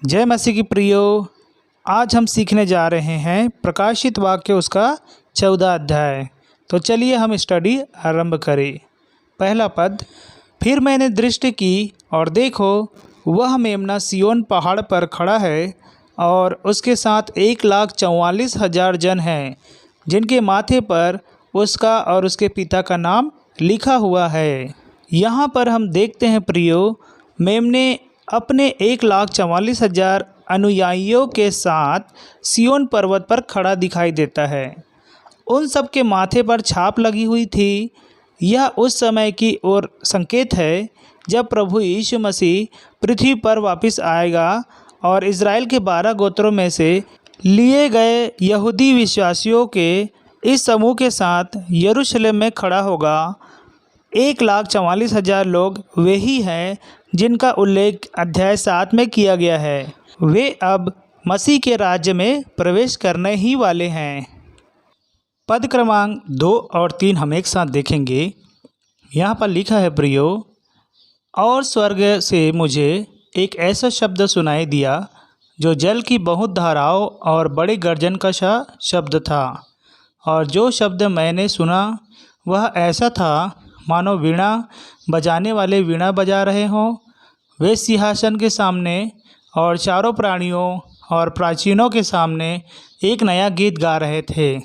जय मसीह की प्रियो। आज हम सीखने जा रहे हैं प्रकाशित वाक्य उसका 14 अध्याय। तो चलिए हम स्टडी आरंभ करें। पहला पद, फिर मैंने दृष्टि की और देखो वह मेमना सिय्योन पहाड़ पर खड़ा है और उसके साथ 1,44,000 जन हैं जिनके माथे पर उसका और उसके पिता का नाम लिखा हुआ है। यहाँ पर हम देखते हैं प्रियो, मेमने अपने 1,44,000 अनुयायियों के साथ सिय्योन पर्वत पर खड़ा दिखाई देता है। उन सब के माथे पर छाप लगी हुई थी। यह उस समय की ओर संकेत है जब प्रभु यीशु मसीह पृथ्वी पर वापस आएगा और इज़राइल के 12 गोत्रों में से लिए गए यहूदी विश्वासियों के इस समूह के साथ यरूशलेम में खड़ा होगा। 1,44,000 लोग वे ही हैं जिनका उल्लेख अध्याय 7 में किया गया है। वे अब मसीह के राज्य में प्रवेश करने ही वाले हैं। पद क्रमांक 2 और 3 हम एक साथ देखेंगे। यहाँ पर लिखा है प्रियो, और स्वर्ग से मुझे एक ऐसा शब्द सुनाई दिया जो जल की बहुत धाराओं और बड़े गर्जन का सा शब्द था। और जो शब्द मैंने सुना वह ऐसा था मानो वीणा बजाने वाले वीणा बजा रहे हों। वे सिंहासन के सामने और चारों प्राणियों और प्राचीनों के सामने एक नया गीत गा रहे थे।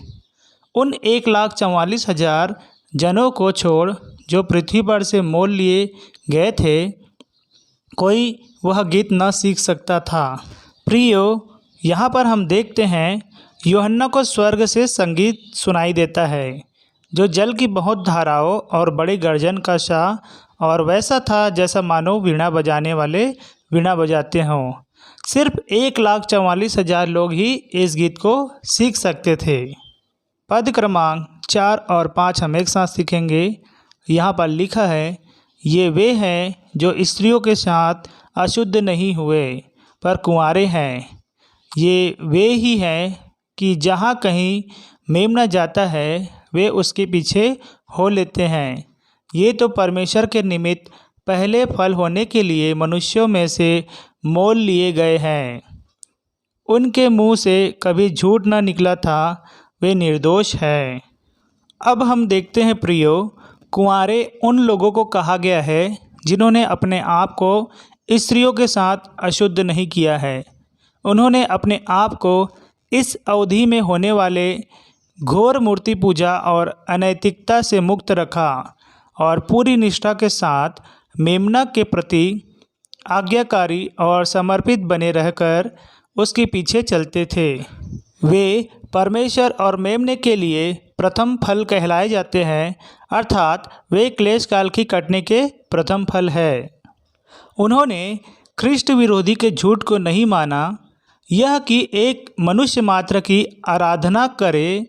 उन 1,44,000 जनों को छोड़ जो पृथ्वी पर से मोल लिए गए थे, कोई वह गीत न सीख सकता था। प्रियो, यहाँ पर हम देखते हैं यूहन्ना को स्वर्ग से संगीत सुनाई देता है जो जल की बहुत धाराओं और बड़े गर्जन का सा और वैसा था जैसा मानो वीणा बजाने वाले वीणा बजाते हों। सिर्फ 1,44,000 लोग ही इस गीत को सीख सकते थे। पद क्रमांक 4 और 5 हम एक साथ सीखेंगे। यहाँ पर लिखा है, ये वे हैं जो स्त्रियों के साथ अशुद्ध नहीं हुए पर कुंवारे हैं। ये वे ही हैं कि जहाँ कहीं मेमना जाता है वे उसके पीछे हो लेते हैं। ये तो परमेश्वर के निमित्त पहले फल होने के लिए मनुष्यों में से मोल लिए गए हैं। उनके मुंह से कभी झूठ न निकला था, वे निर्दोष हैं। अब हम देखते हैं प्रियो, कुंवारे उन लोगों को कहा गया है जिन्होंने अपने आप को स्त्रियों के साथ अशुद्ध नहीं किया है। उन्होंने अपने आप को इस अवधि में होने वाले घोर मूर्ति पूजा और अनैतिकता से मुक्त रखा और पूरी निष्ठा के साथ मेमना के प्रति आज्ञाकारी और समर्पित बने रहकर उसके पीछे चलते थे। वे परमेश्वर और मेमने के लिए प्रथम फल कहलाए जाते हैं, अर्थात वे क्लेश काल की कटने के प्रथम फल है। उन्होंने ख्रिस्ट विरोधी के झूठ को नहीं माना, यह कि एक मनुष्य मात्र की आराधना करे।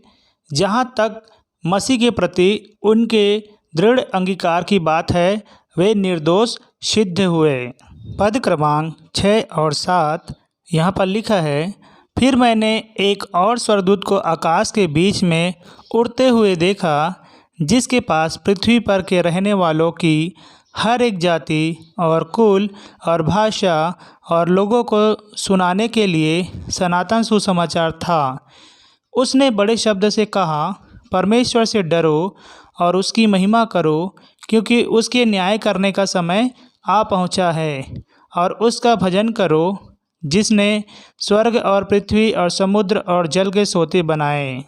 जहाँ तक मसीह के प्रति उनके दृढ़ अंगीकार की बात है, वे निर्दोष सिद्ध हुए। पद क्रमांक 6 और 7 यहाँ पर लिखा है, फिर मैंने एक और स्वर्गदूत को आकाश के बीच में उड़ते हुए देखा, जिसके पास पृथ्वी पर के रहने वालों की हर एक जाति और कुल और भाषा और लोगों को सुनाने के लिए सनातन सुसमाचार था। उसने बड़े शब्द से कहा, परमेश्वर से डरो और उसकी महिमा करो, क्योंकि उसके न्याय करने का समय आ पहुंचा है। और उसका भजन करो जिसने स्वर्ग और पृथ्वी और समुद्र और जल के सोते बनाए।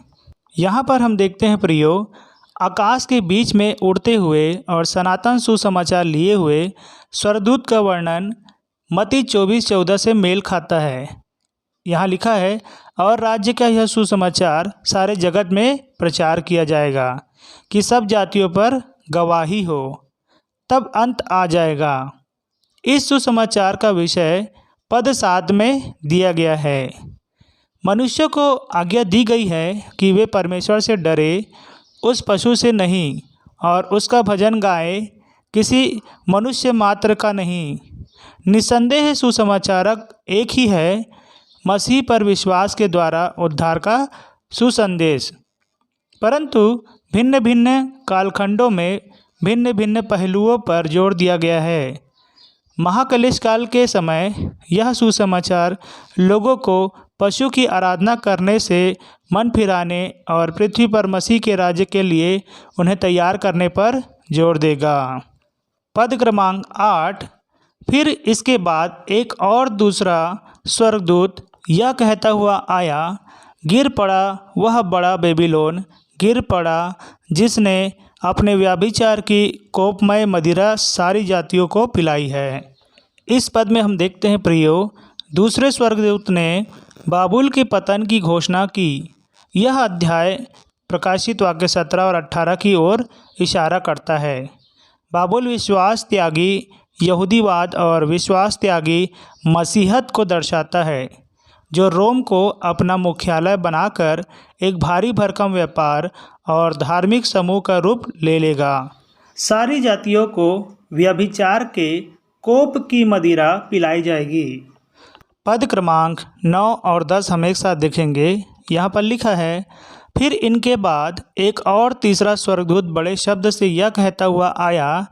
यहाँ पर हम देखते हैं प्रियो, आकाश के बीच में उड़ते हुए और सनातन सुसमाचार लिए हुए स्वर्गदूत का वर्णन मत्ती 24:14 से मेल खाता है। यहाँ लिखा है, और राज्य का यह सुसमाचार सारे जगत में प्रचार किया जाएगा कि सब जातियों पर गवाही हो, तब अंत आ जाएगा। इस सुसमाचार का विषय पद 7 में दिया गया है। मनुष्य को आज्ञा दी गई है कि वे परमेश्वर से डरे, उस पशु से नहीं, और उसका भजन गाए, किसी मनुष्य मात्र का नहीं। निसंदेह सुसमाचारक एक ही है, मसीह पर विश्वास के द्वारा उद्धार का सुसंदेश, परंतु भिन्न भिन्न कालखंडों में भिन्न भिन्न पहलुओं पर जोर दिया गया है। महाक्लेश काल के समय यह सुसमाचार लोगों को पशु की आराधना करने से मन फिराने और पृथ्वी पर मसीह के राज्य के लिए उन्हें तैयार करने पर जोर देगा। पद क्रमांक 8। फिर इसके बाद एक और दूसरा स्वर्गदूत यह कहता हुआ आया, गिर पड़ा वह बड़ा बेबीलोन, गिर पड़ा जिसने अपने व्यभिचार की कोपमय मदिरा सारी जातियों को पिलाई है। इस पद में हम देखते हैं प्रियो, दूसरे स्वर्गदूत ने बाबुल के पतन की घोषणा की। यह अध्याय प्रकाशित वाक्य 17 और 18 की ओर इशारा करता है। बाबुल विश्वास त्यागी यहूदीवाद और विश्वास त्यागी मसीहत को दर्शाता है, जो रोम को अपना मुख्यालय बनाकर एक भारी भरकम व्यापार और धार्मिक समूह का रूप ले लेगा। सारी जातियों को व्यभिचार के कोप की मदिरा पिलाई जाएगी। पद क्रमांक 9 और 10 हम एक साथ देखेंगे। यहाँ पर लिखा है, फिर इनके बाद एक और तीसरा स्वर्गदूत बड़े शब्द से यह कहता हुआ आया,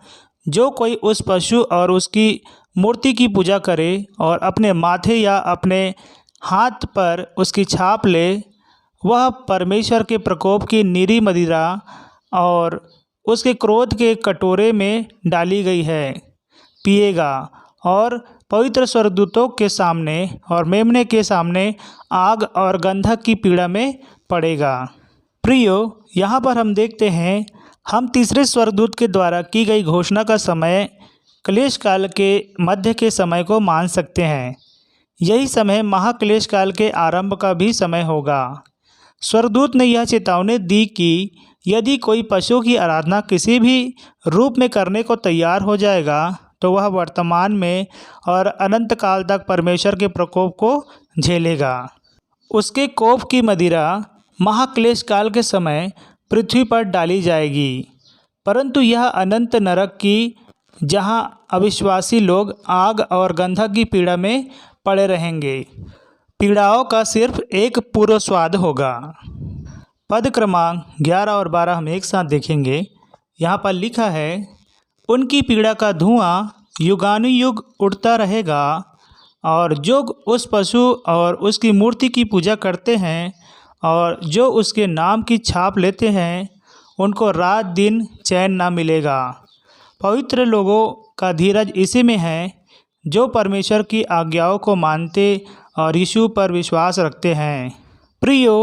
जो कोई उस पशु और उसकी मूर्ति की पूजा करे और अपने माथे या अपने हाथ पर उसकी छाप ले, वह परमेश्वर के प्रकोप की निरी मदिरा और उसके क्रोध के कटोरे में डाली गई है पिएगा और पवित्र स्वर्गदूतों के सामने और मेमने के सामने आग और गंधक की पीड़ा में पड़ेगा। प्रियो, यहाँ पर हम देखते हैं, हम तीसरे स्वर्गदूत के द्वारा की गई घोषणा का समय क्लेश काल के मध्य के समय को मान सकते हैं। यही समय महाक्लेश काल के आरंभ का भी समय होगा। स्वर्गदूत ने यह चेतावनी दी कि यदि कोई पशु की आराधना किसी भी रूप में करने को तैयार हो जाएगा तो वह वर्तमान में और अनंत काल तक परमेश्वर के प्रकोप को झेलेगा। उसके कोप की मदिरा महाक्लेश काल के समय पृथ्वी पर डाली जाएगी, परंतु यह अनंत नरक की, जहां अविश्वासी लोग आग और गंधक की पीड़ा में पड़े रहेंगे। पीड़ाओं का सिर्फ एक पूर्व स्वाद होगा। पद क्रमांक 11 और 12 हम एक साथ देखेंगे। यहाँ पर लिखा है, उनकी पीड़ा का धुआं युगानुयुग उड़ता रहेगा और जो उस पशु और उसकी मूर्ति की पूजा करते हैं और जो उसके नाम की छाप लेते हैं, उनको रात दिन चैन ना मिलेगा। पवित्र लोगों का धीरज इसी में है, जो परमेश्वर की आज्ञाओं को मानते और यीशु पर विश्वास रखते हैं। प्रियो,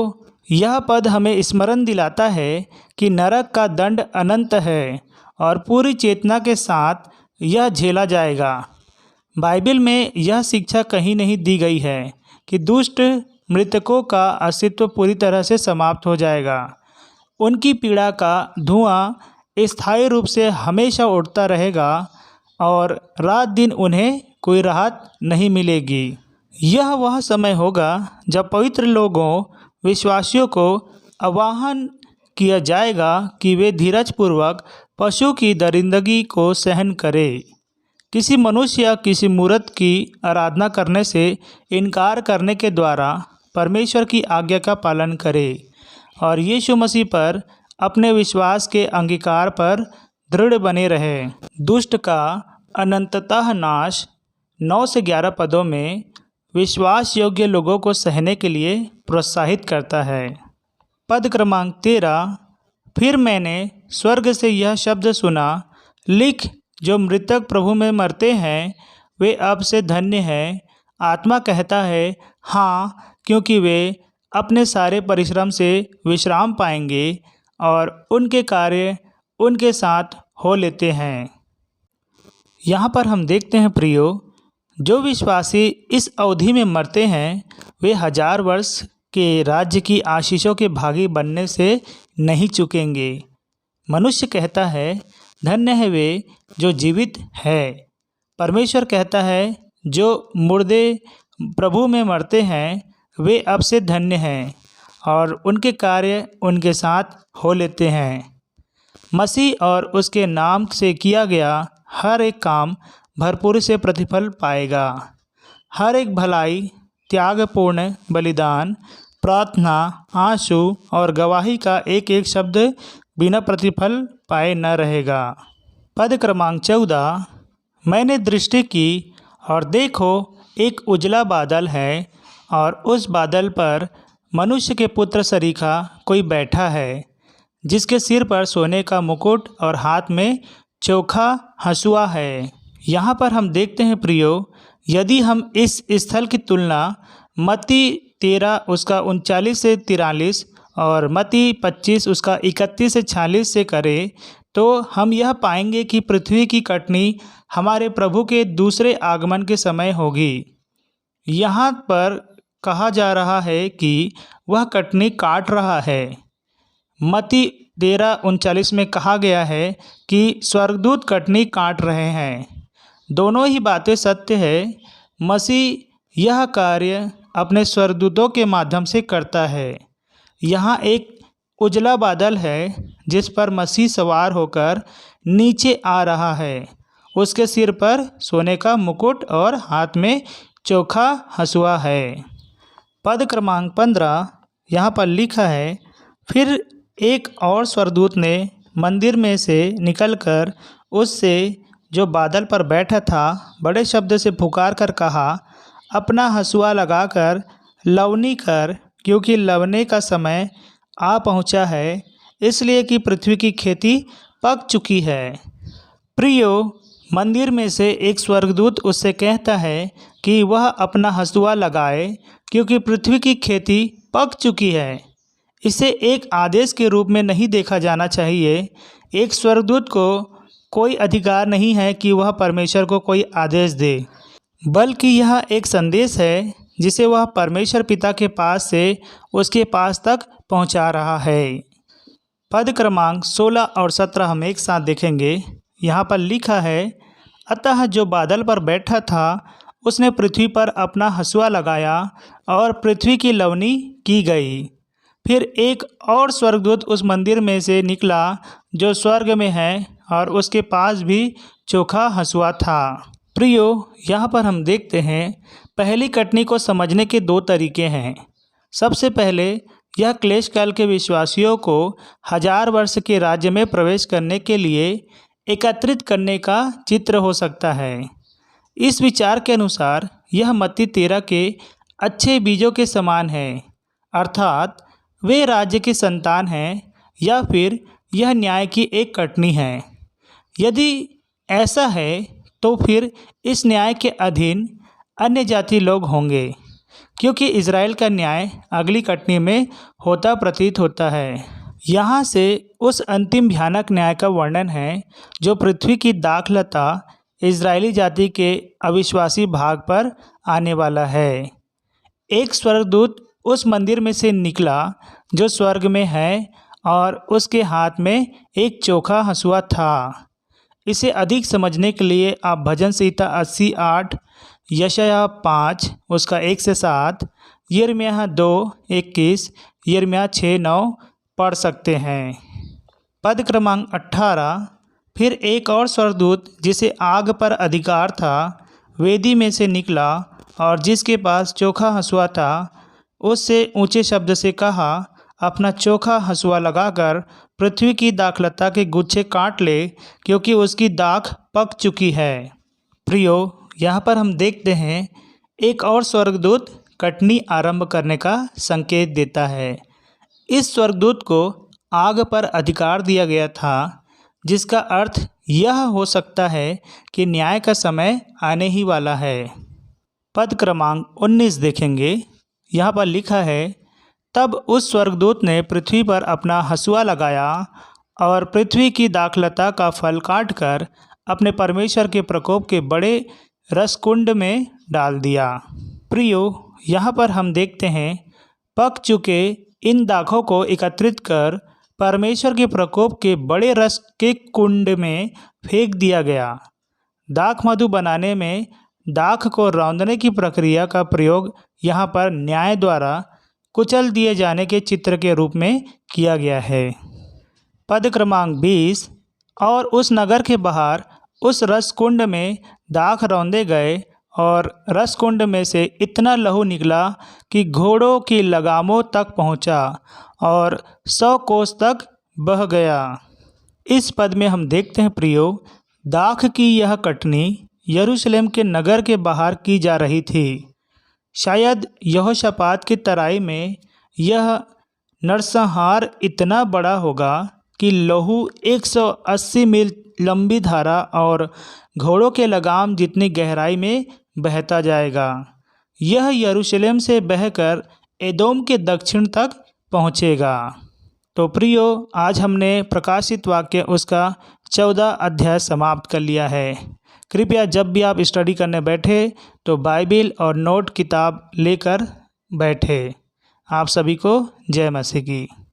यह पद हमें स्मरण दिलाता है कि नरक का दंड अनंत है और पूरी चेतना के साथ यह झेला जाएगा। बाइबल में यह शिक्षा कहीं नहीं दी गई है कि दुष्ट मृतकों का अस्तित्व पूरी तरह से समाप्त हो जाएगा। उनकी पीड़ा का धुआं स्थायी रूप से हमेशा उड़ता रहेगा और रात दिन उन्हें कोई राहत नहीं मिलेगी। यह वह समय होगा जब पवित्र लोगों विश्वासियों को आह्वान किया जाएगा कि वे धीरजपूर्वक पशु की दरिंदगी को सहन करें। किसी मनुष्य या किसी मूर्त की आराधना करने से इनकार करने के द्वारा परमेश्वर की आज्ञा का पालन करें और यीशु मसीह पर अपने विश्वास के अंगीकार पर दृढ़ बने रहें। दुष्ट का अनंततः नाश 9 से 11 पदों में विश्वास योग्य लोगों को सहने के लिए प्रोत्साहित करता है। पद क्रमांक 13, फिर मैंने स्वर्ग से यह शब्द सुना, लिख, जो मृतक प्रभु में मरते हैं वे अब से धन्य हैं। आत्मा कहता है हाँ, क्योंकि वे अपने सारे परिश्रम से विश्राम पाएंगे और उनके कार्य उनके साथ हो लेते हैं। यहाँ पर हम देखते हैं प्रियो, जो विश्वासी इस अवधि में मरते हैं वे 1000 वर्ष के राज्य की आशीषों के भागी बनने से नहीं चूकेंगे। मनुष्य कहता है धन्य है वे जो जीवित है। परमेश्वर कहता है जो मुर्दे प्रभु में मरते हैं वे अब से धन्य हैं और उनके कार्य उनके साथ हो लेते हैं। मसीह और उसके नाम से किया गया हर एक काम भरपूर से प्रतिफल पाएगा। हर एक भलाई, त्यागपूर्ण बलिदान, प्रार्थना, आंसू और गवाही का एक एक शब्द बिना प्रतिफल पाए न रहेगा। पद क्रमांक 14, मैंने दृष्टि की और देखो एक उजला बादल है और उस बादल पर मनुष्य के पुत्र सरीखा कोई बैठा है, जिसके सिर पर सोने का मुकुट और हाथ में चोखा हंसुआ है। यहाँ पर हम देखते हैं प्रियो, यदि हम इस स्थल की तुलना मत्ती 13 उसका 39 से 43 और मत्ती 25 उसका 31 से 46 से करें तो हम यह पाएंगे कि पृथ्वी की कटनी हमारे प्रभु के दूसरे आगमन के समय होगी। यहाँ पर कहा जा रहा है कि वह कटनी काट रहा है। मत्ती 13:39 में कहा गया है कि स्वर्गदूत कटनी काट रहे हैं। दोनों ही बातें सत्य है। मसीह यह कार्य अपने स्वर्गदूतों के माध्यम से करता है। यहाँ एक उजला बादल है जिस पर मसीह सवार होकर नीचे आ रहा है। उसके सिर पर सोने का मुकुट और हाथ में चोखा हंसुआ है। पद क्रमांक 15 यहाँ पर लिखा है, फिर एक और स्वर्गदूत ने मंदिर में से निकलकर उससे जो बादल पर बैठा था बड़े शब्द से पुकार कर कहा, अपना हंसुआ लगाकर लवनी कर, क्योंकि लवने का समय आ पहुंचा है, इसलिए कि पृथ्वी की खेती पक चुकी है। प्रियो, मंदिर में से एक स्वर्गदूत उससे कहता है कि वह अपना हंसुआ लगाए, क्योंकि पृथ्वी की खेती पक चुकी है। इसे एक आदेश के रूप में नहीं देखा जाना चाहिए। एक स्वर्गदूत को कोई अधिकार नहीं है कि वह परमेश्वर को कोई आदेश दे, बल्कि यह एक संदेश है जिसे वह परमेश्वर पिता के पास से उसके पास तक पहुंचा रहा है। पद क्रमांक 16 और 17 हम एक साथ देखेंगे। यहाँ पर लिखा है, अतः जो बादल पर बैठा था उसने पृथ्वी पर अपना हंसुआ लगाया और पृथ्वी की लवनी की गई। फिर एक और स्वर्गदूत उस मंदिर में से निकला जो स्वर्ग में है, और उसके पास भी चोखा हंसुआ था। प्रियो, यहाँ पर हम देखते हैं पहली कटनी को समझने के दो तरीके हैं। सबसे पहले यह क्लेश काल के विश्वासियों को 1000 वर्ष के राज्य में प्रवेश करने के लिए एकत्रित करने का चित्र हो सकता है। इस विचार के अनुसार यह मत्ती 13 के अच्छे बीजों के समान है, अर्थात वे राज्य की संतान हैं, या फिर यह न्याय की एक कटनी है। यदि ऐसा है तो फिर इस न्याय के अधीन अन्य जाति लोग होंगे, क्योंकि इज़राइल का न्याय अगली कटनी में होता प्रतीत होता है। यहाँ से उस अंतिम भयानक न्याय का वर्णन है जो पृथ्वी की दाखलता इज़राइली जाति के अविश्वासी भाग पर आने वाला है। एक स्वर्गदूत उस मंदिर में से निकला जो स्वर्ग में है, और उसके हाथ में एक चोखा हंसुआ था। इसे अधिक समझने के लिए आप भजन संहिता 80:8, यशायाह 5 उसका 1 से 7, यिर्मयाह 2:21, यिर्मयाह 6:9 पढ़ सकते हैं। पद क्रमांक 18, फिर एक और स्वर्गदूत जिसे आग पर अधिकार था वेदी में से निकला, और जिसके पास चोखा हंसुआ था उससे ऊंचे शब्द से कहा, अपना चोखा हंसुआ लगाकर पृथ्वी की दाखलता के गुच्छे काट ले, क्योंकि उसकी दाख पक चुकी है। प्रियो, यहाँ पर हम देखते हैं एक और स्वर्गदूत कटनी आरंभ करने का संकेत देता है। इस स्वर्गदूत को आग पर अधिकार दिया गया था, जिसका अर्थ यह हो सकता है कि न्याय का समय आने ही वाला है। पद क्रमांक 19 देखेंगे। यहाँ पर लिखा है, तब उस स्वर्गदूत ने पृथ्वी पर अपना हंसुआ लगाया और पृथ्वी की दाखलता का फल काटकर अपने परमेश्वर के प्रकोप के बड़े रसकुंड में डाल दिया। प्रियो, यहाँ पर हम देखते हैं पक चुके इन दाखों को एकत्रित कर परमेश्वर के प्रकोप के बड़े रस के कुंड में फेंक दिया गया। दाख मधु बनाने में दाख को रौंदने की प्रक्रिया का प्रयोग यहाँ पर न्याय द्वारा कुचल दिए जाने के चित्र के रूप में किया गया है। पद क्रमांक 20, और उस नगर के बाहर उस रसकुंड में दाख रौंदे गए, और रसकुंड में से इतना लहू निकला कि घोड़ों की लगामों तक पहुंचा और 100 कोस तक बह गया। इस पद में हम देखते हैं प्रियो, दाख की यह कटनी यरूशलेम के नगर के बाहर की जा रही थी। शायद यहोशापात की तराई में यह नरसंहार इतना बड़ा होगा कि लहू 180 मील लंबी धारा और घोड़ों के लगाम जितनी गहराई में बहता जाएगा। यह यरूशलेम से बहकर एदोम के दक्षिण तक पहुँचेगा। तो प्रियो, आज हमने प्रकाशित वाक्य उसका 14 अध्याय समाप्त कर लिया है। कृपया जब भी आप स्टडी करने बैठे तो बाइबिल और नोट किताब लेकर बैठे। आप सभी को जय मसीह की।